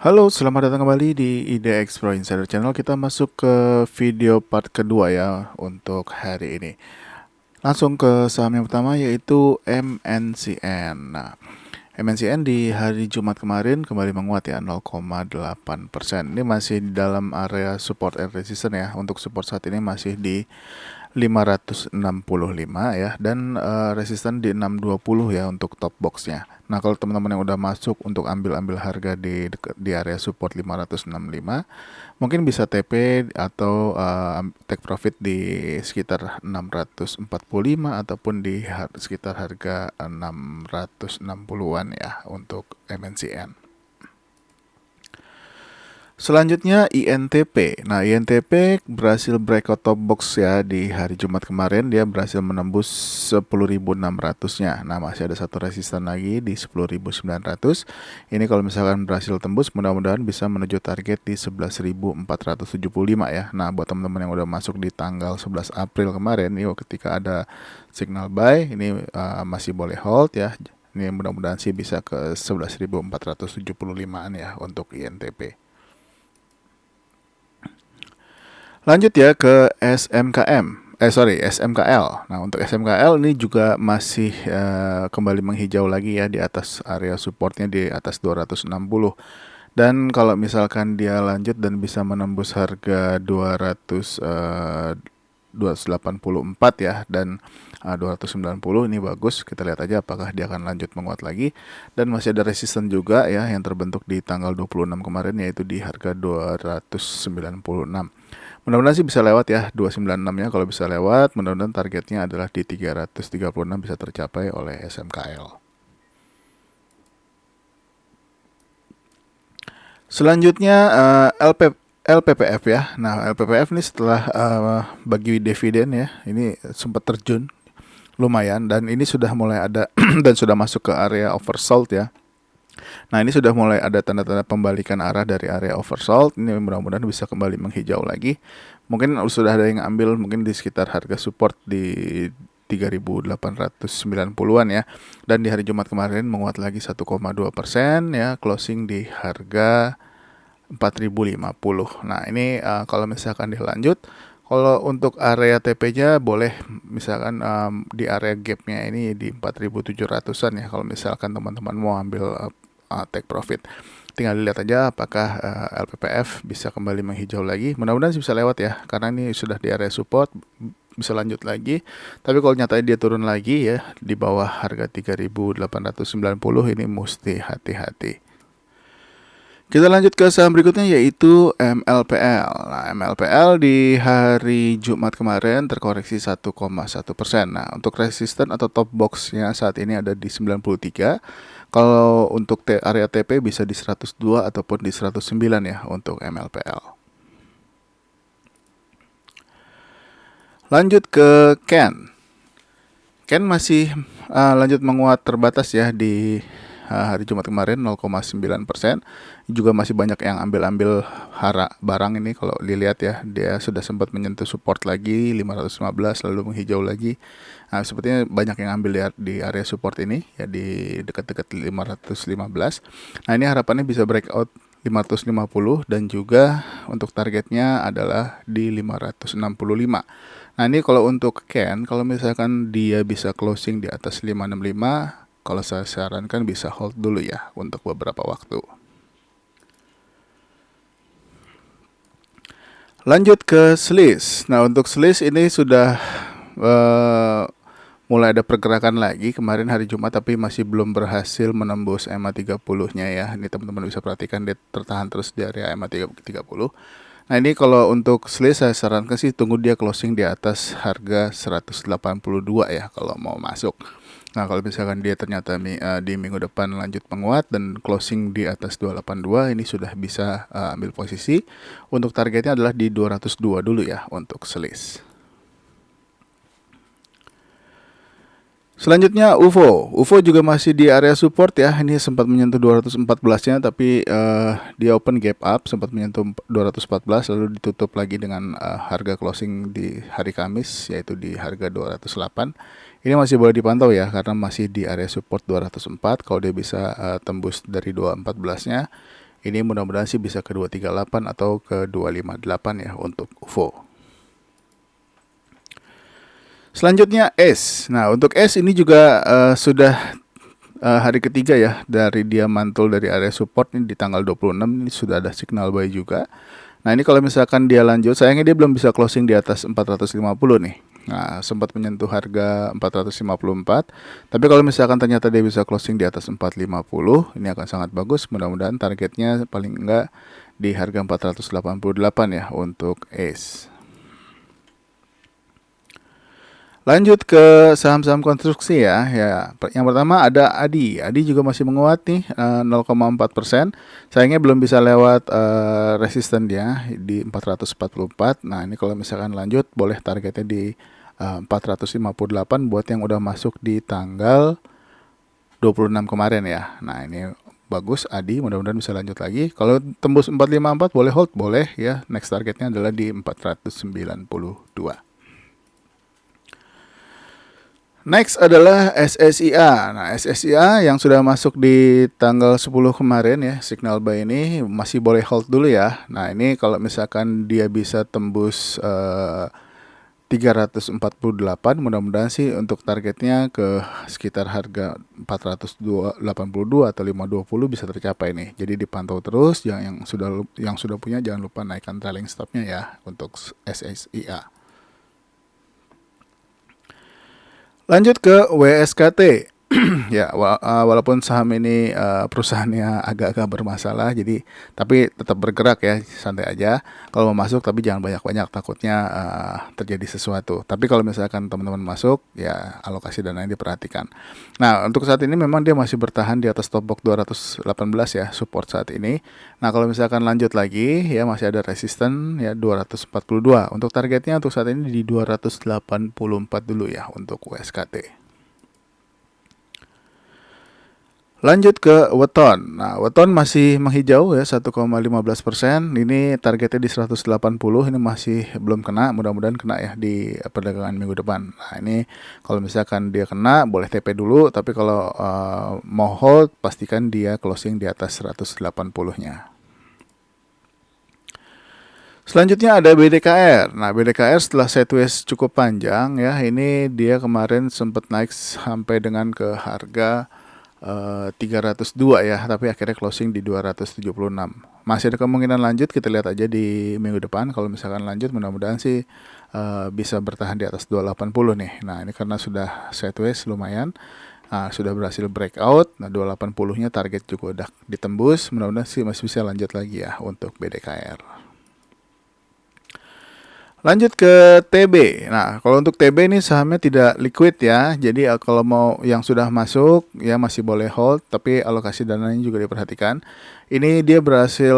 Halo, selamat datang kembali di IDX Pro Insider Channel. Kita masuk ke video part kedua ya untuk hari ini. Langsung ke saham yang pertama yaitu MNCN. Nah, MNCN di hari Jumat kemarin kembali menguat ya 0,8%. Ini masih di dalam area support and resistance ya. Untuk support saat ini masih di 565 ya, dan resisten di 620 ya untuk top boxnya. Nah, kalau teman-teman yang udah masuk untuk ambil harga di area support 565, mungkin bisa TP atau take profit di sekitar 645 ataupun di sekitar harga 660-an ya untuk MNCN. Selanjutnya INTP. Nah, INTP berhasil breakout top box ya di hari Jumat kemarin. Dia berhasil menembus 10.600-nya. Nah, masih ada satu resisten lagi di 10.900. Ini kalau misalkan berhasil tembus, mudah-mudahan bisa menuju target di 11.475 ya. Nah, buat teman-teman yang udah masuk di tanggal 11 April kemarin, yuk ketika ada signal buy, ini masih boleh hold ya. Ini mudah-mudahan sih bisa ke 11.475-an ya untuk INTP. Lanjut ya ke SMKL. Nah, untuk SMKL ini juga masih kembali menghijau lagi ya di atas area supportnya di atas 260. Dan kalau misalkan dia lanjut dan bisa menembus harga 284 ya, dan 290, ini bagus. Kita lihat aja apakah dia akan lanjut menguat lagi. Dan masih ada resisten juga ya yang terbentuk di tanggal 26 kemarin, yaitu di harga 296. Mudah-mudahan sih bisa lewat ya 296-nya. Kalau bisa lewat, mudah-mudahan targetnya adalah di 336 bisa tercapai oleh SMKL. Selanjutnya LPPF ya. Nah, LPPF ini setelah bagi dividen ya, ini sempat terjun lumayan, dan ini sudah mulai ada dan sudah masuk ke area oversold ya. Nah, ini sudah mulai ada tanda-tanda pembalikan arah dari area oversold. Ini mudah-mudahan bisa kembali menghijau lagi. Mungkin sudah ada yang ambil mungkin di sekitar harga support di 3.890-an ya. Dan di hari Jumat kemarin menguat lagi 1,2% ya, closing di harga 4.050. Nah, ini kalau misalkan dilanjut, kalau untuk area TP-nya boleh misalkan di area gap-nya ini di 4.700-an ya, kalau misalkan teman-teman mau ambil take profit. Tinggal dilihat aja apakah LPPF bisa kembali menghijau lagi. Mudah-mudahan bisa lewat ya, karena ini sudah di area support, bisa lanjut lagi. Tapi kalau nyatanya dia turun lagi ya di bawah harga 3.890, ini mesti hati-hati. Kita lanjut ke saham berikutnya yaitu MLPL. Nah, MLPL di hari Jumat kemarin terkoreksi 1,1%. Nah, untuk resisten atau top boxnya saat ini ada di 93. Kalau untuk area TP bisa di 102 ataupun di 109 ya untuk MLPL. Lanjut ke Ken. Ken masih lanjut menguat terbatas ya di hari Jumat kemarin 0,9%. Juga masih banyak yang ambil barang ini. Kalau dilihat ya, dia sudah sempat menyentuh support lagi 515 lalu menghijau lagi. Nah, sepertinya banyak yang ambil di area support ini ya, di dekat-dekat 515. Nah, ini harapannya bisa breakout 550, dan juga untuk targetnya adalah di 565. Nah, ini kalau untuk Ken, kalau misalkan dia bisa closing di atas 565, kalau saya sarankan bisa hold dulu ya untuk beberapa waktu. Lanjut ke SLIS. Nah, untuk SLIS ini sudah mulai ada pergerakan lagi kemarin hari Jumat, tapi masih belum berhasil menembus EMA 30-nya ya. Ini teman-teman bisa perhatikan, dia tertahan terus di area EMA 30. Nah, ini kalau untuk SLIS saya sarankan sih tunggu dia closing di atas harga 182 ya kalau mau masuk. Nah, kalau misalkan dia ternyata di minggu depan lanjut menguat dan closing di atas 282, ini sudah bisa ambil posisi. Untuk targetnya adalah di 202 dulu ya untuk SLIS. Selanjutnya UFO juga masih di area support ya. Ini sempat menyentuh 214-nya, tapi dia open gap up, sempat menyentuh 214 lalu ditutup lagi dengan harga closing di hari Kamis yaitu di harga 208. Ini masih boleh dipantau ya, karena masih di area support 204. Kalau dia bisa tembus dari 214-nya, Ini mudah-mudahan sih bisa ke 238 atau ke 258 ya untuk UFO. Selanjutnya S. Nah, untuk S ini juga sudah hari ketiga ya dari dia mantul dari area support ini di tanggal 26 ini sudah ada signal buy juga. Nah, ini kalau misalkan dia lanjut, sayangnya dia belum bisa closing di atas 450 nih. Nah, sempat menyentuh harga 454. Tapi kalau misalkan ternyata dia bisa closing di atas 450, ini akan sangat bagus. Mudah-mudahan targetnya paling enggak di harga 488 ya untuk ACE. Lanjut ke saham-saham konstruksi ya. Yang pertama ada ADI. ADI juga masih menguat nih 0,4%. Sayangnya belum bisa lewat resisten dia di 444. Nah, ini kalau misalkan lanjut boleh targetnya di 458 buat yang udah masuk di tanggal 26 kemarin ya. Nah, ini bagus ADI, mudah-mudahan bisa lanjut lagi. Kalau tembus 454 boleh hold, boleh ya. Next targetnya adalah di 492. Next adalah SSIA. Nah, SSIA yang sudah masuk di tanggal 10 kemarin ya, signal buy ini masih boleh hold dulu ya. Nah, ini kalau misalkan dia bisa tembus 348, mudah-mudahan sih untuk targetnya ke sekitar harga 482 atau 520 bisa tercapai nih. Jadi dipantau terus, yang sudah punya jangan lupa naikkan trailing stopnya ya untuk SSIA. Lanjut ke WSKT. Ya, walaupun saham ini perusahaannya agak-agak bermasalah, tapi tetap bergerak ya, santai aja. Kalau mau masuk, tapi jangan banyak-banyak, takutnya terjadi sesuatu. Tapi kalau misalkan teman-teman masuk, ya alokasi dananya diperhatikan. Nah, untuk saat ini memang dia masih bertahan di atas top box 218 ya, support saat ini. Nah, kalau misalkan lanjut lagi, ya masih ada resisten ya 242. Untuk targetnya untuk saat ini di 284 dulu ya untuk WSKT. Lanjut ke Weton. Nah, Weton masih menghijau ya 1,15%. Ini targetnya di 180. Ini masih belum kena. Mudah-mudahan kena ya di perdagangan minggu depan. Nah, ini kalau misalkan dia kena boleh TP dulu. Tapi kalau mau hold pastikan dia closing di atas 180-nya. Selanjutnya ada BDKR. Nah, BDKR setelah sideways cukup panjang ya. Ini dia kemarin sempat naik sampai dengan ke harga 302 ya, tapi akhirnya closing di 276. Masih ada kemungkinan lanjut, kita lihat aja di minggu depan. Kalau misalkan lanjut, mudah-mudahan sih bisa bertahan di atas 280 nih. Nah, ini karena sudah sideways lumayan, sudah berhasil breakout. Nah, 280-nya target juga udah ditembus. Mudah-mudahan sih masih bisa lanjut lagi ya untuk BDKR. Lanjut ke TB. Nah, kalau untuk TB ini sahamnya tidak liquid ya. Jadi kalau mau yang sudah masuk ya masih boleh hold, tapi alokasi dananya juga diperhatikan. Ini dia berhasil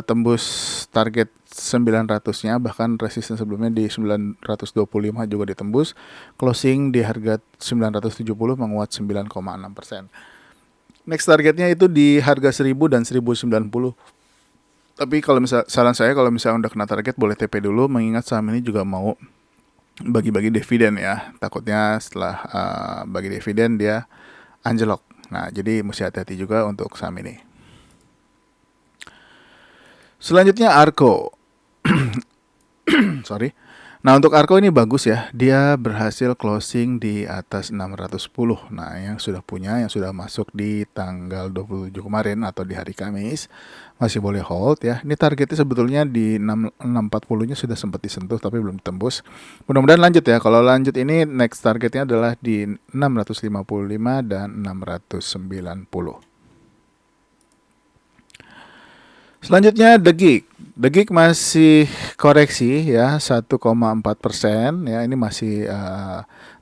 tembus target 900-nya, bahkan resisten sebelumnya di 925 juga ditembus. Closing di harga 970 menguat 9,6%. Next targetnya itu di harga 1000 dan 1090. Tapi kalau saran saya kalau misalnya udah kena target boleh TP dulu, mengingat saham ini juga mau bagi-bagi dividen ya. Takutnya setelah bagi dividen dia anjlok. Nah, jadi mesti hati-hati juga untuk saham ini. Selanjutnya Arko. Sorry. Nah, untuk Arko ini bagus ya. Dia berhasil closing di atas 610. Nah, yang sudah masuk di tanggal 27 kemarin atau di hari Kamis masih boleh hold ya. Ini targetnya sebetulnya di 640-nya sudah sempat disentuh tapi belum tembus. Mudah-mudahan lanjut ya. Kalau lanjut ini next targetnya adalah di 655 dan 690. Selanjutnya The Gig. The Gig masih koreksi ya 1,4% ya, ini masih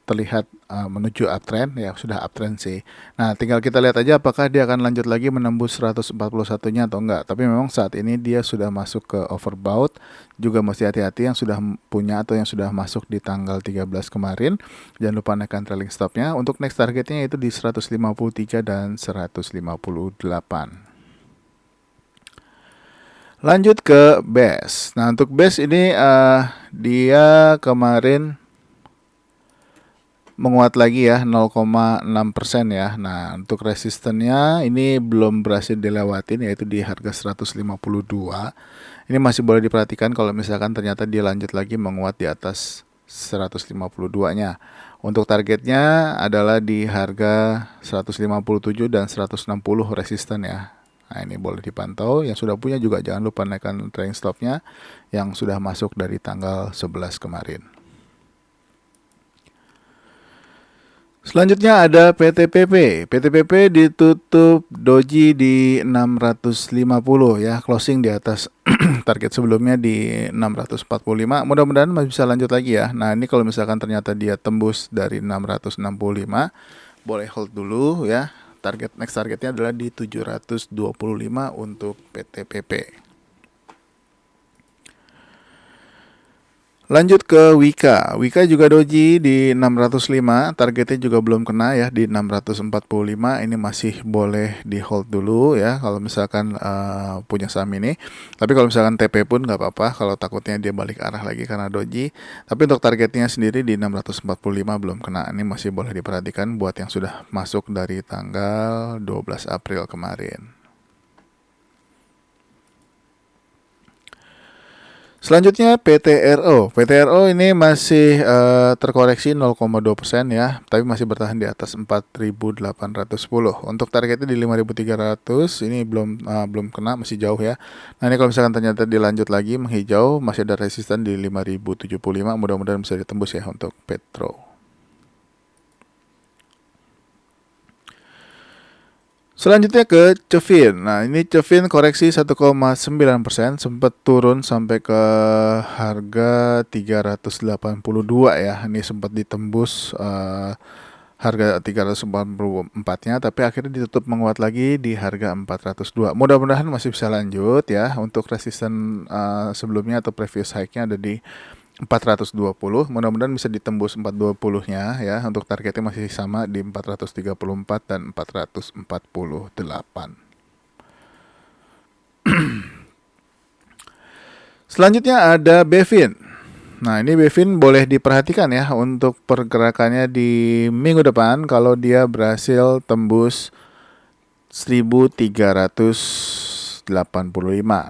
terlihat menuju uptrend ya, sudah uptrend sih. Nah, tinggal kita lihat aja apakah dia akan lanjut lagi menembus 141-nya atau enggak. Tapi memang saat ini dia sudah masuk ke overbought, juga mesti hati-hati yang sudah punya atau yang sudah masuk di tanggal 13 kemarin. Jangan lupa naikkan trailing stopnya. Untuk next targetnya itu di 153 dan 158. Lanjut ke BES. Nah, untuk BES ini dia kemarin menguat lagi ya 0,6% ya. Nah, untuk resistennya ini belum berhasil dilewatin yaitu di harga 152. Ini masih boleh diperhatikan kalau misalkan ternyata dia lanjut lagi menguat di atas 152-nya. Untuk targetnya adalah di harga 157 dan 160 resisten ya. Nah, ini boleh dipantau. Yang sudah punya juga jangan lupa naikkan trailing stopnya yang sudah masuk dari tanggal 11 kemarin. Selanjutnya ada PTPP. PTPP ditutup doji di 650 ya, closing di atas target sebelumnya di 645. Mudah-mudahan masih bisa lanjut lagi ya. Nah, ini kalau misalkan ternyata dia tembus dari 665, boleh hold dulu ya. Next targetnya adalah di 725 untuk PTPP. Lanjut ke Wika. Wika juga doji di 605, targetnya juga belum kena ya di 645. Ini masih boleh di hold dulu ya kalau misalkan punya saham ini. Tapi kalau misalkan TP pun nggak apa-apa kalau takutnya dia balik arah lagi karena doji. Tapi untuk targetnya sendiri di 645 belum kena. Ini masih boleh diperhatikan buat yang sudah masuk dari tanggal 12 April kemarin. Selanjutnya PTRO. PTRO ini masih terkoreksi 0,2% ya, tapi masih bertahan di atas 4.810. Untuk targetnya di 5.300, ini belum kena, masih jauh ya. Nah, ini kalau misalkan ternyata dilanjut lagi menghijau, masih ada resisten di 5.075, mudah-mudahan bisa ditembus ya untuk Petro. Selanjutnya ke Cevin. Nah, ini Cevin koreksi 1,9%, sempat turun sampai ke harga 382 ya. Ini sempat ditembus harga 384-nya, tapi akhirnya ditutup menguat lagi di harga 402. Mudah-mudahan masih bisa lanjut ya. Untuk resisten sebelumnya atau previous high-nya ada di 420, mudah-mudahan bisa ditembus 420-nya ya. Untuk targetnya masih sama di 434 dan 448. Selanjutnya ada Bevin. Nah, ini Bevin boleh diperhatikan ya untuk pergerakannya di minggu depan kalau dia berhasil tembus 1385.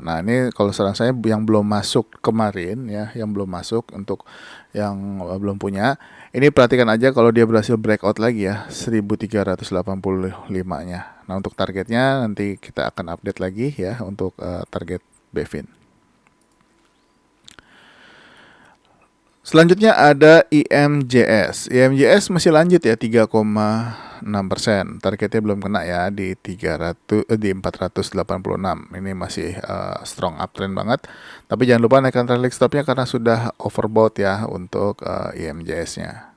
Nah, ini kalau saran saya yang belum masuk kemarin ya, yang belum masuk untuk yang belum punya, ini perhatikan aja kalau dia berhasil breakout lagi ya 1385-nya. Nah, untuk targetnya nanti kita akan update lagi ya untuk target Bevin. Selanjutnya ada IMJS. IMJS masih lanjut ya 3,6%. Targetnya belum kena ya di 486. Ini masih strong uptrend banget. Tapi jangan lupa naikkan trailing stopnya karena sudah overbought ya untuk IMJS-nya.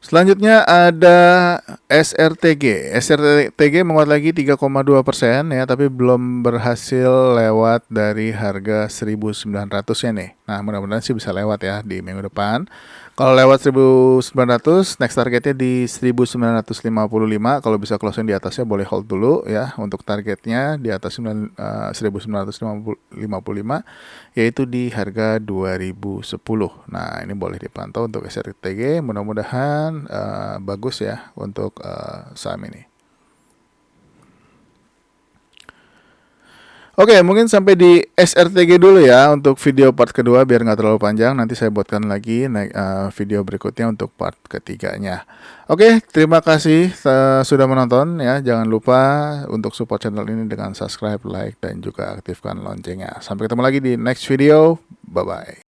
Selanjutnya ada SRTG. SRTG menguat lagi 3,2% ya, tapi belum berhasil lewat dari harga 1.900-nya nih. Nah, mudah-mudahan sih bisa lewat ya di minggu depan. Kalau lewat 1.900, next targetnya di 1.955. Kalau bisa closing di atasnya boleh hold dulu ya. Untuk targetnya di atas 1.955 yaitu di harga 2010. Nah, ini boleh dipantau untuk SRTG. Mudah-mudahan bagus ya untuk saham ini. Oke, mungkin sampai di SRTG dulu ya untuk video part kedua biar nggak terlalu panjang. Nanti saya buatkan lagi video berikutnya untuk part ketiganya. Oke, terima kasih sudah menonton ya. Jangan lupa untuk support channel ini dengan subscribe, like, dan juga aktifkan loncengnya. Sampai ketemu lagi di next video. Bye-bye.